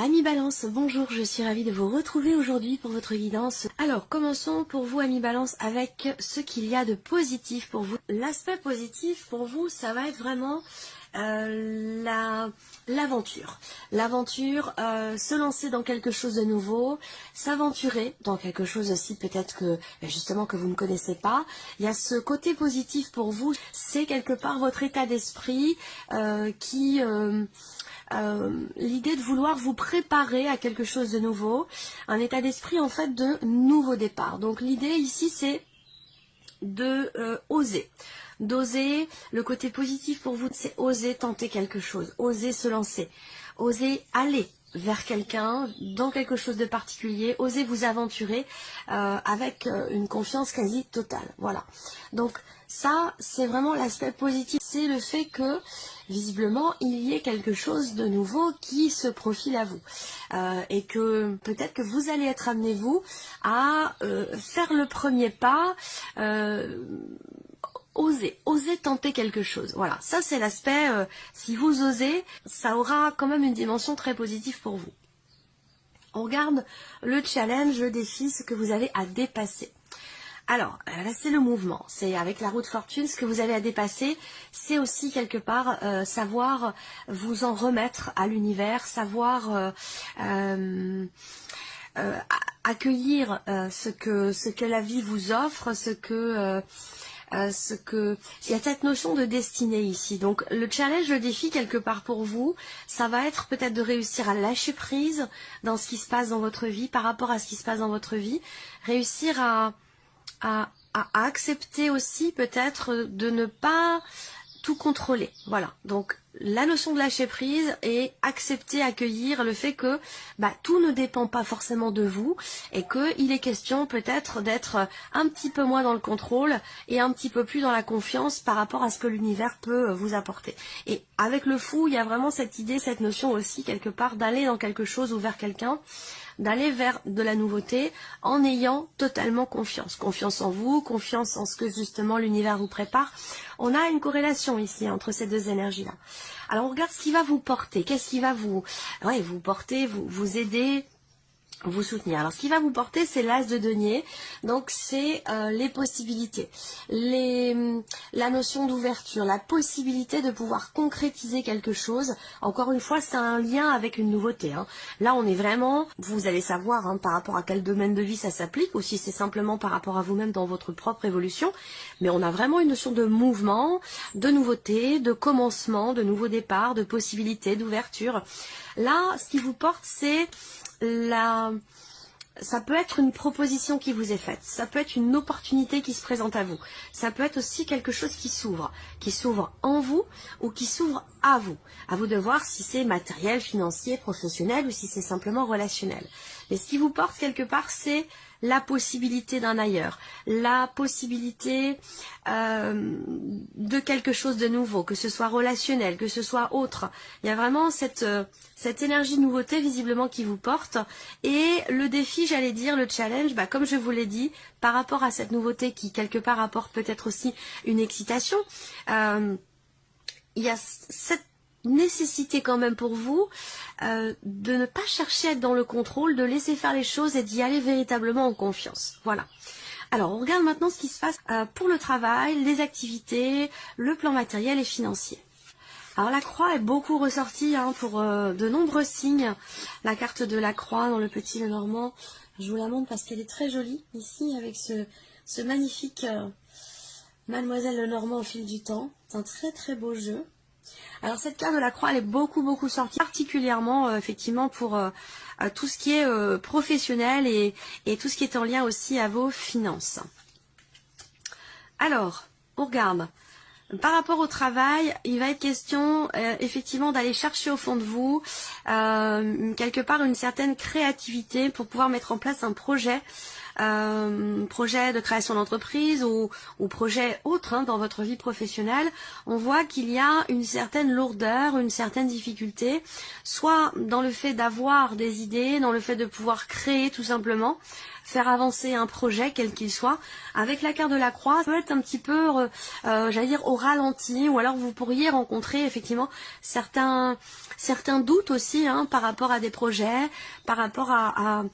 Amis Balance, bonjour, je suis ravie de vous retrouver aujourd'hui pour votre guidance. Alors, commençons pour vous, Amis Balance, avec ce qu'il y a de positif pour vous. L'aspect positif pour vous, ça va être vraiment l'aventure. L'aventure, se lancer dans quelque chose de nouveau, s'aventurer dans quelque chose aussi peut-être que justement que vous ne connaissez pas. Il y a ce côté positif pour vous, c'est quelque part votre état d'esprit qui... l'idée de vouloir vous préparer à quelque chose de nouveau, un état d'esprit en fait de nouveau départ. Donc l'idée ici c'est de oser. D'oser, le côté positif pour vous c'est oser tenter quelque chose, oser se lancer, oser aller vers quelqu'un, dans quelque chose de particulier, oser vous aventurer avec une confiance quasi totale. Voilà. Donc ça, c'est vraiment l'aspect positif. C'est le fait que, visiblement, il y ait quelque chose de nouveau qui se profile à vous. Et que peut-être que vous allez être amené, vous, à faire le premier pas, oser tenter quelque chose. Voilà, ça c'est l'aspect, si vous osez, ça aura quand même une dimension très positive pour vous. On regarde le challenge, le défi, ce que vous avez à dépasser. Alors, là c'est le mouvement, c'est avec la roue de fortune, ce que vous avez à dépasser, c'est aussi quelque part savoir vous en remettre à l'univers, savoir accueillir ce que la vie vous offre, il y a cette notion de destinée ici. Donc le challenge, le défi quelque part pour vous, ça va être peut-être de réussir à lâcher prise dans ce qui se passe dans votre vie, par rapport à ce qui se passe dans votre vie, réussir à accepter aussi peut-être de ne pas tout contrôler. Voilà, donc la notion de lâcher prise et accepter, accueillir le fait que tout ne dépend pas forcément de vous et qu'il est question peut-être d'être un petit peu moins dans le contrôle et un petit peu plus dans la confiance par rapport à ce que l'univers peut vous apporter. Et avec le fou, il y a vraiment cette idée, cette notion aussi quelque part d'aller dans quelque chose ou vers quelqu'un, d'aller vers de la nouveauté en ayant totalement confiance. Confiance en vous, confiance en ce que justement l'univers vous prépare. On a une corrélation ici entre ces deux énergies-là. Alors on regarde ce qui va vous porter. Qu'est-ce qui va vous porter, vous aider, vous soutenir. Alors ce qui va vous porter, c'est l'as de denier, donc c'est les possibilités, la notion d'ouverture, la possibilité de pouvoir concrétiser quelque chose. Encore une fois, c'est un lien avec une nouveauté. Là on est vraiment, vous allez savoir par rapport à quel domaine de vie ça s'applique, ou si c'est simplement par rapport à vous-même dans votre propre évolution, mais on a vraiment une notion de mouvement, de nouveauté, de commencement, de nouveau départ, de possibilité, d'ouverture. Là, ce qui vous porte, c'est ça peut être une proposition qui vous est faite, ça peut être une opportunité qui se présente à vous, ça peut être aussi quelque chose qui s'ouvre en vous ou qui s'ouvre à vous de voir si c'est matériel, financier, professionnel ou si c'est simplement relationnel. Mais ce qui vous porte quelque part, c'est la possibilité d'un ailleurs, la possibilité de quelque chose de nouveau, que ce soit relationnel, que ce soit autre. Il y a vraiment cette énergie de nouveauté visiblement qui vous porte. Et le défi, j'allais dire, le challenge, comme je vous l'ai dit, par rapport à cette nouveauté qui quelque part apporte peut-être aussi une excitation, il y a cette nécessité quand même pour vous de ne pas chercher à être dans le contrôle, de laisser faire les choses et d'y aller véritablement en confiance. Voilà. Alors on regarde maintenant ce qui se passe pour le travail, les activités, le plan matériel et financier. Alors la croix est beaucoup ressortie pour de nombreux signes. La carte de la croix dans le petit Lenormand, je vous la montre parce qu'elle est très jolie ici avec ce magnifique Mademoiselle Lenormand au fil du temps. C'est un très très beau jeu. Alors cette carte de la croix, elle est beaucoup sortie, particulièrement effectivement pour tout ce qui est professionnel et tout ce qui est en lien aussi à vos finances. Alors, on regarde. Par rapport au travail, il va être question effectivement d'aller chercher au fond de vous quelque part une certaine créativité pour pouvoir mettre en place un projet projet de création d'entreprise ou projet autre dans votre vie professionnelle, on voit qu'il y a une certaine lourdeur, une certaine difficulté, soit dans le fait d'avoir des idées, dans le fait de pouvoir créer tout simplement, faire avancer un projet quel qu'il soit. Avec la carte de la croix, ça peut être un petit peu, j'allais dire, au ralenti, ou alors vous pourriez rencontrer effectivement certains doutes aussi par rapport à des projets, par rapport à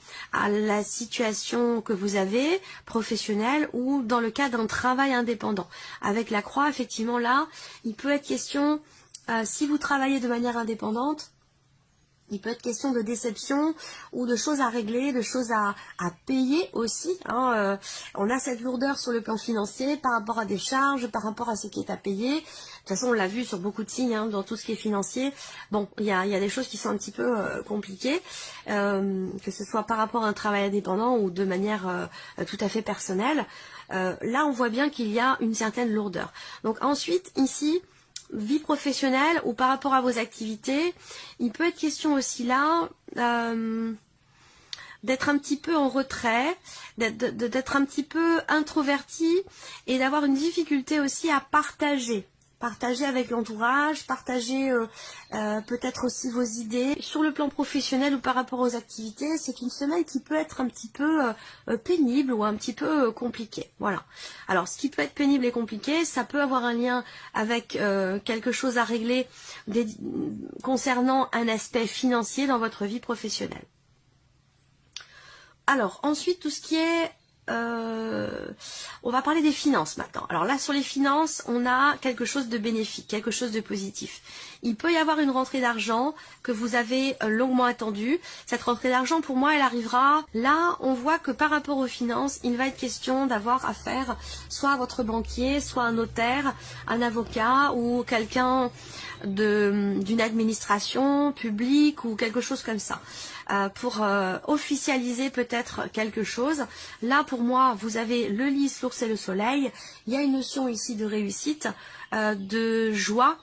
la situation que vous avez, professionnelle, ou dans le cas d'un travail indépendant. Avec la croix, effectivement, là, il peut être question, si vous travaillez de manière indépendante, il peut être question de déception ou de choses à régler, de choses à payer aussi. On a cette lourdeur sur le plan financier par rapport à des charges, par rapport à ce qui est à payer. De toute façon, on l'a vu sur beaucoup de signes, dans tout ce qui est financier. Bon, il y a des choses qui sont un petit peu compliquées, que ce soit par rapport à un travail indépendant ou de manière tout à fait personnelle. Là, on voit bien qu'il y a une certaine lourdeur. Donc ensuite, ici, vie professionnelle ou par rapport à vos activités, il peut être question aussi là d'être un petit peu en retrait, d'être un petit peu introverti et d'avoir une difficulté aussi à partager avec l'entourage, partager peut-être aussi vos idées. Sur le plan professionnel ou par rapport aux activités, c'est une semaine qui peut être un petit peu pénible ou un petit peu compliquée. Voilà. Alors, ce qui peut être pénible et compliqué, ça peut avoir un lien avec quelque chose à régler concernant un aspect financier dans votre vie professionnelle. Alors, ensuite, tout ce qui est... on va parler des finances maintenant. Alors là, sur les finances, on a quelque chose de bénéfique, quelque chose de positif. Il peut y avoir une rentrée d'argent que vous avez longuement attendue. Cette rentrée d'argent, pour moi, elle arrivera. Là, on voit que par rapport aux finances, il va être question d'avoir affaire soit à votre banquier, soit un notaire, un avocat ou quelqu'un d'une administration publique ou quelque chose comme ça. Pour officialiser peut-être quelque chose. Là, pour moi, vous avez le lys, l'ours et le soleil. Il y a une notion ici de réussite, de joie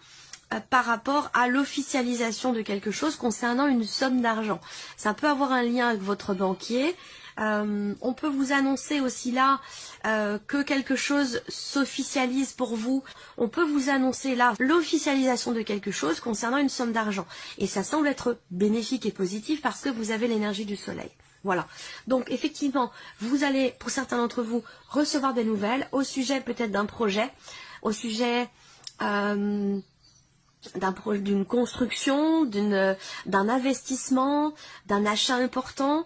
par rapport à l'officialisation de quelque chose concernant une somme d'argent. Ça peut avoir un lien avec votre banquier. On peut vous annoncer aussi là que quelque chose s'officialise pour vous. On peut vous annoncer là l'officialisation de quelque chose concernant une somme d'argent. Et ça semble être bénéfique et positif parce que vous avez l'énergie du soleil. Voilà. Donc effectivement, vous allez, pour certains d'entre vous, recevoir des nouvelles au sujet peut-être d'un projet, au sujet d'une construction, d'un investissement, d'un achat important.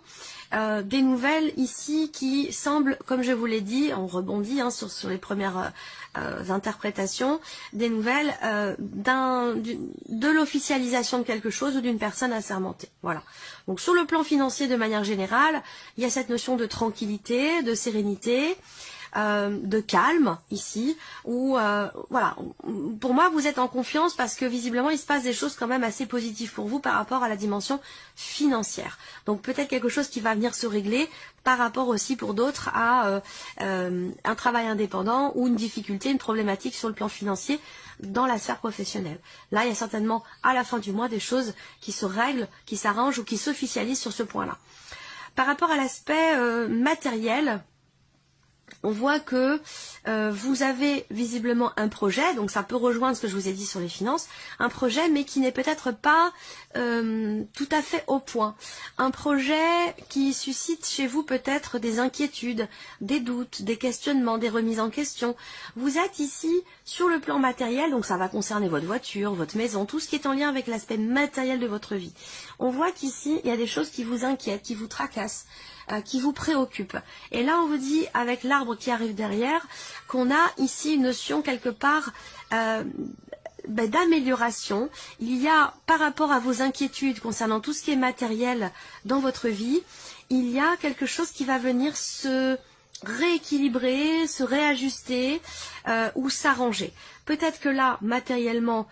Des nouvelles ici qui semblent, comme je vous l'ai dit, on rebondit sur les premières interprétations, des nouvelles de l'officialisation de quelque chose ou d'une personne assermentée. Voilà. Donc sur le plan financier de manière générale, il y a cette notion de tranquillité, de sérénité, de calme ici, où voilà, pour moi vous êtes en confiance parce que visiblement il se passe des choses quand même assez positives pour vous par rapport à la dimension financière. Donc peut-être quelque chose qui va venir se régler par rapport aussi pour d'autres à un travail indépendant ou une difficulté, une problématique sur le plan financier dans la sphère professionnelle. Là il y a certainement à la fin du mois des choses qui se règlent, qui s'arrangent ou qui s'officialisent sur ce point-là. Par rapport à l'aspect matériel, on voit que vous avez visiblement un projet, donc ça peut rejoindre ce que je vous ai dit sur les finances, un projet mais qui n'est peut-être pas tout à fait au point. Un projet qui suscite chez vous peut-être des inquiétudes, des doutes, des questionnements, des remises en question. Vous êtes ici sur le plan matériel, donc ça va concerner votre voiture, votre maison, tout ce qui est en lien avec l'aspect matériel de votre vie. On voit qu'ici, il y a des choses qui vous inquiètent, qui vous tracassent, qui vous préoccupe. Et là, on vous dit, avec l'arbre qui arrive derrière, qu'on a ici une notion quelque part d'amélioration. Il y a, par rapport à vos inquiétudes concernant tout ce qui est matériel dans votre vie, il y a quelque chose qui va venir se rééquilibrer, se réajuster ou s'arranger. Peut-être que là, matériellement,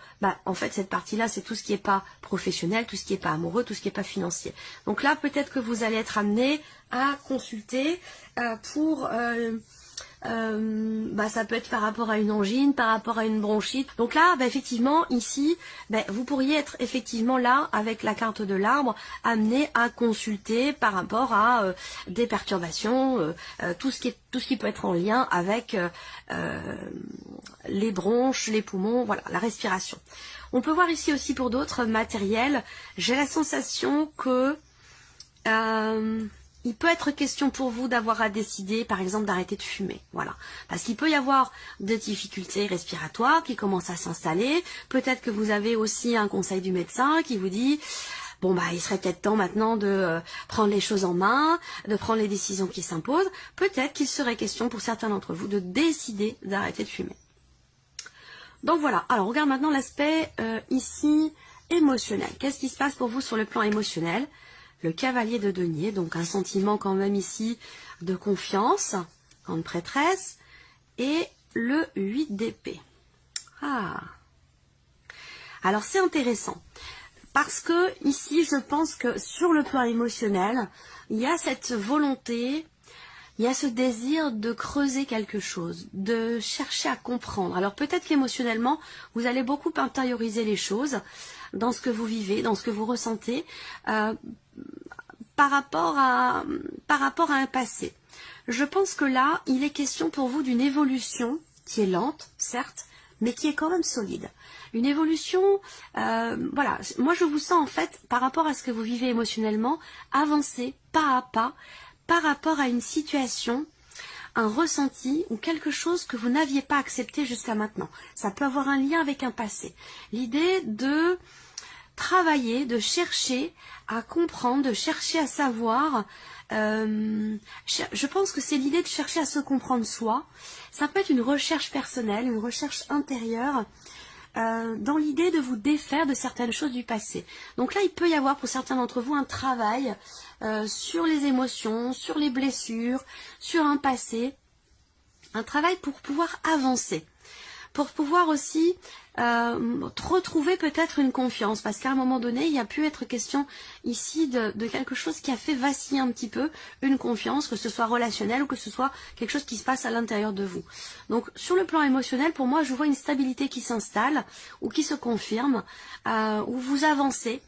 en fait, cette partie-là, c'est tout ce qui n'est pas professionnel, tout ce qui n'est pas amoureux, tout ce qui n'est pas financier. Donc là, peut-être que vous allez être amené à consulter pour Ça peut être par rapport à une angine, par rapport à une bronchite. Donc là, effectivement, ici, vous pourriez être effectivement là, avec la carte de l'arbre, amené à consulter par rapport à des perturbations, tout ce qui peut être en lien avec les bronches, les poumons, voilà, la respiration. On peut voir ici aussi pour d'autres matériels, j'ai la sensation que il peut être question pour vous d'avoir à décider, par exemple, d'arrêter de fumer. Voilà. Parce qu'il peut y avoir des difficultés respiratoires qui commencent à s'installer. Peut-être que vous avez aussi un conseil du médecin qui vous dit, bon, il serait peut-être temps maintenant de prendre les choses en main, de prendre les décisions qui s'imposent. Peut-être qu'il serait question pour certains d'entre vous de décider d'arrêter de fumer. Donc voilà. Alors, on regarde maintenant l'aspect ici émotionnel. Qu'est-ce qui se passe pour vous sur le plan émotionnel ? Le cavalier de denier, donc un sentiment quand même ici de confiance, grande prêtresse, et le 8 d'épée. Ah. Alors c'est intéressant, parce que ici je pense que sur le plan émotionnel, il y a cette volonté, il y a ce désir de creuser quelque chose, de chercher à comprendre. Alors peut-être qu'émotionnellement, vous allez beaucoup intérioriser les choses dans ce que vous vivez, dans ce que vous ressentez, par rapport à un passé. Je pense que là, il est question pour vous d'une évolution qui est lente, certes, mais qui est quand même solide. Une évolution, voilà, moi je vous sens en fait, par rapport à ce que vous vivez émotionnellement, avancer pas à pas, par rapport à une situation, un ressenti ou quelque chose que vous n'aviez pas accepté jusqu'à maintenant. Ça peut avoir un lien avec un passé. L'idée de travailler, de chercher à comprendre, de chercher à savoir. Je pense que c'est l'idée de chercher à se comprendre soi. Ça peut être une recherche personnelle, une recherche intérieure, dans l'idée de vous défaire de certaines choses du passé. Donc là, il peut y avoir pour certains d'entre vous un travail sur les émotions, sur les blessures, sur un passé, un travail pour pouvoir avancer. Pour pouvoir aussi retrouver peut-être une confiance, parce qu'à un moment donné, il y a pu être question ici de quelque chose qui a fait vaciller un petit peu une confiance, que ce soit relationnelle ou que ce soit quelque chose qui se passe à l'intérieur de vous. Donc sur le plan émotionnel, pour moi, je vois une stabilité qui s'installe ou qui se confirme, où vous avancez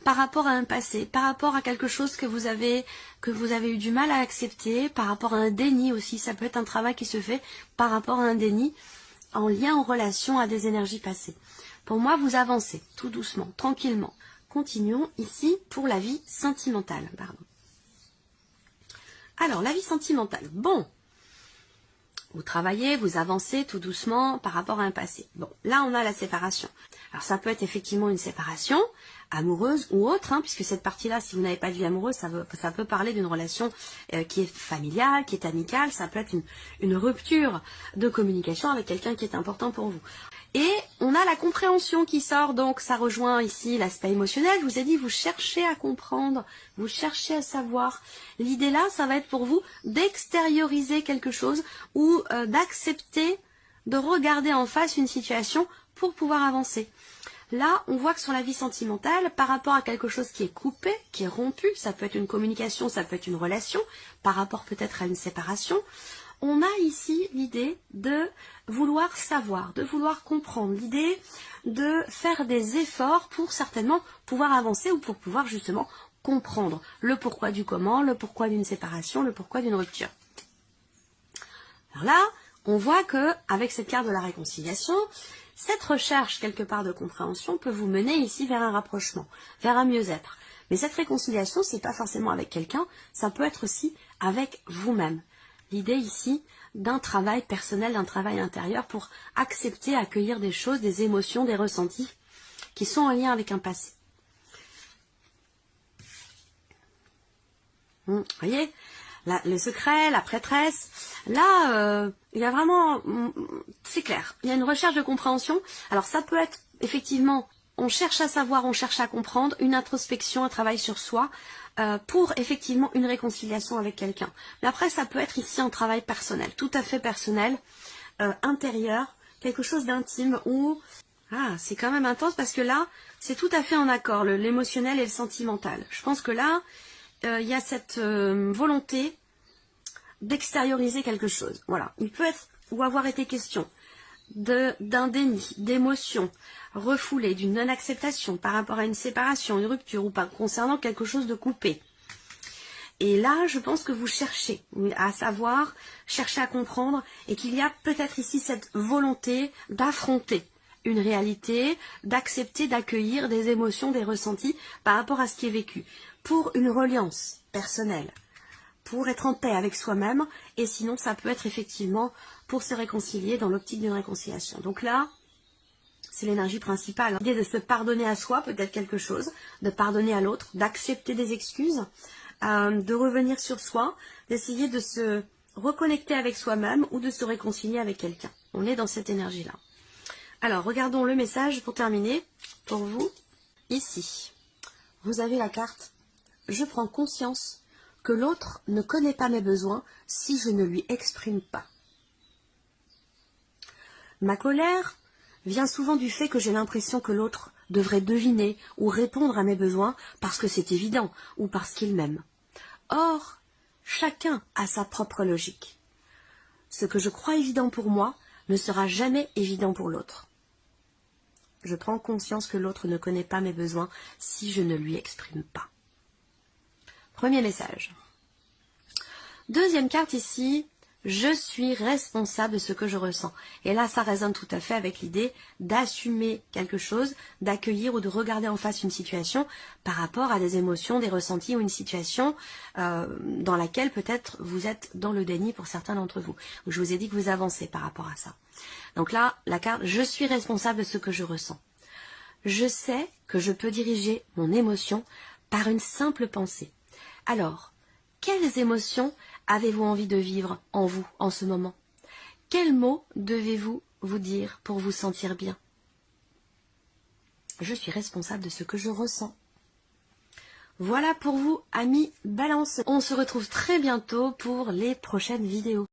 par rapport à un passé, par rapport à quelque chose que vous avez eu du mal à accepter, par rapport à un déni aussi, ça peut être un travail qui se fait par rapport à un déni, en lien, en relation à des énergies passées. Pour moi, vous avancez, tout doucement, tranquillement. Continuons ici pour la vie sentimentale. Pardon. Alors, la vie sentimentale. Bon, vous travaillez, vous avancez tout doucement par rapport à un passé. Bon, là, on a la séparation. Alors, ça peut être effectivement une séparation amoureuse ou autre, puisque cette partie-là, si vous n'avez pas de vie amoureuse, ça peut parler d'une relation qui est familiale, qui est amicale, ça peut être une rupture de communication avec quelqu'un qui est important pour vous. Et on a la compréhension qui sort, donc ça rejoint ici l'aspect émotionnel. Je vous ai dit, vous cherchez à comprendre, vous cherchez à savoir. L'idée là, ça va être pour vous d'extérioriser quelque chose ou d'accepter, de regarder en face une situation pour pouvoir avancer. Là, on voit que sur la vie sentimentale, par rapport à quelque chose qui est coupé, qui est rompu, ça peut être une communication, ça peut être une relation, par rapport peut-être à une séparation, on a ici l'idée de vouloir savoir, de vouloir comprendre, l'idée de faire des efforts pour certainement pouvoir avancer ou pour pouvoir justement comprendre le pourquoi du comment, le pourquoi d'une séparation, le pourquoi d'une rupture. Alors là, on voit que avec cette carte de la réconciliation, cette recherche quelque part de compréhension peut vous mener ici vers un rapprochement, vers un mieux-être. Mais cette réconciliation, c'est pas forcément avec quelqu'un, ça peut être aussi avec vous-même. L'idée ici d'un travail personnel, d'un travail intérieur pour accepter, accueillir des choses, des émotions, des ressentis qui sont en lien avec un passé. Vous voyez, là, le secret, la prêtresse, là, il y a vraiment, c'est clair, il y a une recherche de compréhension. Alors ça peut être effectivement, on cherche à savoir, on cherche à comprendre, une introspection, un travail sur soi, pour effectivement une réconciliation avec quelqu'un. Mais après, ça peut être ici un travail personnel, tout à fait personnel, intérieur, quelque chose d'intime où, c'est quand même intense parce que là, c'est tout à fait en accord, l'émotionnel et le sentimental. Je pense que là, il y a cette volonté d'extérioriser quelque chose. Voilà, il peut être ou avoir été question d'un déni, d'émotion refoulée, d'une non-acceptation par rapport à une séparation, une rupture ou pas concernant quelque chose de coupé. Et là, je pense que vous cherchez à savoir, cherchez à comprendre et qu'il y a peut-être ici cette volonté d'affronter une réalité, d'accepter, d'accueillir des émotions, des ressentis par rapport à ce qui est vécu, pour une reliance personnelle, pour être en paix avec soi-même, et sinon ça peut être effectivement pour se réconcilier dans l'optique d'une réconciliation. Donc là, c'est l'énergie principale. L'idée de se pardonner à soi, peut-être quelque chose, de pardonner à l'autre, d'accepter des excuses, de revenir sur soi, d'essayer de se reconnecter avec soi-même ou de se réconcilier avec quelqu'un. On est dans cette énergie-là. Alors, regardons le message pour terminer, pour vous. Ici, vous avez la carte « Je prends conscience que l'autre ne connaît pas mes besoins si je ne lui exprime pas. » Ma colère vient souvent du fait que j'ai l'impression que l'autre devrait deviner ou répondre à mes besoins parce que c'est évident ou parce qu'il m'aime. Or, chacun a sa propre logique. Ce que je crois évident pour moi ne sera jamais évident pour l'autre. Je prends conscience que l'autre ne connaît pas mes besoins si je ne lui exprime pas. Premier message. Deuxième carte ici, je suis responsable de ce que je ressens. Et là, ça résonne tout à fait avec l'idée d'assumer quelque chose, d'accueillir ou de regarder en face une situation par rapport à des émotions, des ressentis ou une situation dans laquelle peut-être vous êtes dans le déni pour certains d'entre vous. Je vous ai dit que vous avancez par rapport à ça. Donc là, la carte, je suis responsable de ce que je ressens. Je sais que je peux diriger mon émotion par une simple pensée. Alors, quelles émotions avez-vous envie de vivre en vous en ce moment? Quels mots devez-vous vous dire pour vous sentir bien? Je suis responsable de ce que je ressens. Voilà pour vous, amis Balance. On se retrouve très bientôt pour les prochaines vidéos.